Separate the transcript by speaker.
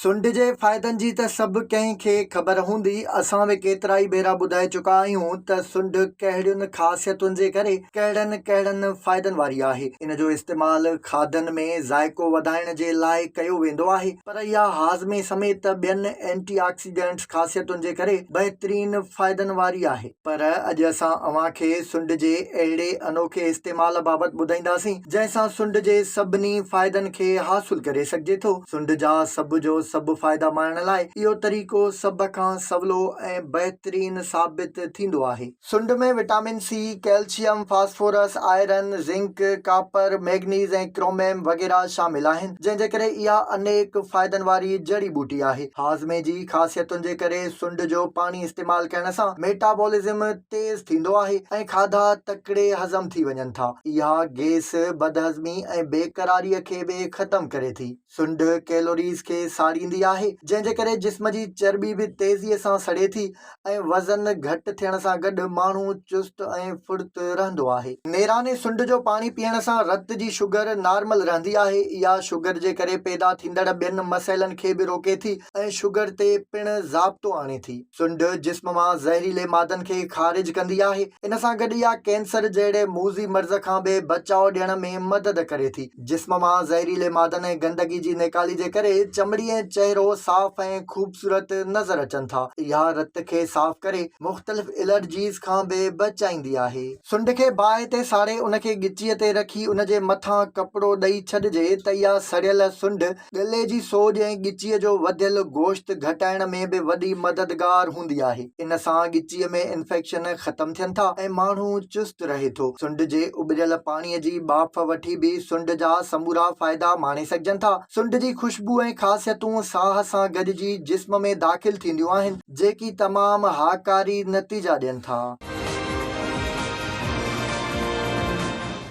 Speaker 1: सुंड जे फ़ाइदनि जी त सभु कंहिंखे ख़बर हूंदी। असां बि केतिरा ई भेरा ॿुधाए चुका आहियूं त सुंड कहिड़ियुनि ख़ासियतुनि जे करे कहिड़नि फ़ाइदनि वारी आहे। इन जो इस्तेमालु खाधनि में ज़ाइको वधाइण जे लाइ कयो वेंदो आहे, पर इहा हाज़मे समेत ॿियनि एंटीऑक्सीडेंट्स ख़ासियतुनि जे करे बहितरीन फ़ाइदनि वारी आहे। पर अॼु असां अव्हां खे सुंड जे अहिड़े अनोखे इस्तेमाल बाबति ॿुधाईंदासीं जंहिंसां सुंड जे सभिनी फ़ाइदनि खे हासिलु करे सघिजे थो। सुंड जा सभु फ़ाइदा माणण लाइ इहो तरीक़ो सभ खां सवलो ऐं बहितरीन साबित थींदो आहे। सुंड में vitamin C, calcium, phosphorus, iron, zinc, copper, manganese ऐं क्रोमियम वग़ैरह शामिल आहिनि, जंहिंजे करे इहा अनेक फ़ाइदनि वारी जड़ी बूटी आहे। हाज़मे जी ख़ासियतुनि जे करे सुंड जो पाणी इस्तेमाल करण सां मेटाबॉलिज़म तेज़ थींदो आहे ऐं खाधा तकिड़े हज़म थी वञनि था। इहा गैस, बदहज़मी ऐं बेक़रारीअ खे बि ख़तम करे थी। सुंड कैलोरीज़ खे साड़ींदी आहे, जंहिंजे करे जिस्म जी चर्बी बि तेज़ीअ सां सड़े थी ऐं वज़न घटि थियण सां गॾु माण्हू चुस्त ऐं फुर्त रहंदो आहे। नेराने सुंड जो पाणी पीअण सां रत जी शुगर नॉर्मल रहंदी आहे। इहा शुगर जे करे पैदा थींदड़ ॿियनि मसइलनि खे बि रोके थी ऐं शुगर ते पिणु ज़ाब्तो आणे थी। सुंड जिस्म मां ज़हरीले मादनि खे ख़ारिज कंदी आहे। इन सां गॾु इहा कैंसर जहिड़े मूज़ी मर्ज़ खां बि बचाव ॾियण में मदद करे थी। जिस्म मां ज़हरीले मादनि ऐं गंदगी जी निकाली जे करे चमड़ी ऐं चहिरो साफ़ ऐं खूबसूरत नज़र अचनि था। इहा रत खे साफ़ करे मुख़्तलिफ़ एलर्जीज़ खां बि बचाईंदी आहे। सुंड खे बाहि ते साड़े उन खे ॻिचीअ ते रखी उन जे मथां कपिड़ो ॾेई छॾिजे त इहा सड़ियल सुंड गले जी सोज ऐं ॻिचीअ जो वधियल गोश्त घटाइण में बि वॾी मददगार हूंदी आहे। इन सां ॻिचीअ में इन्फेक्शन ख़तम थियनि था ऐं माण्हू चुस्त रहे थो। सुंड जे उबलियल पाणीअ जी बाफ़ वठी बि सुंड जा समूरा फ़ाइदा माणे सघिजनि था। सुंड जी ख़ुशबू ऐं ख़ासियतूं साह सां गॾिजी जिस्म में दाख़िल थींदियूं आहिनि, जेकी तमामु हाकारी नतीजा ॾियनि था।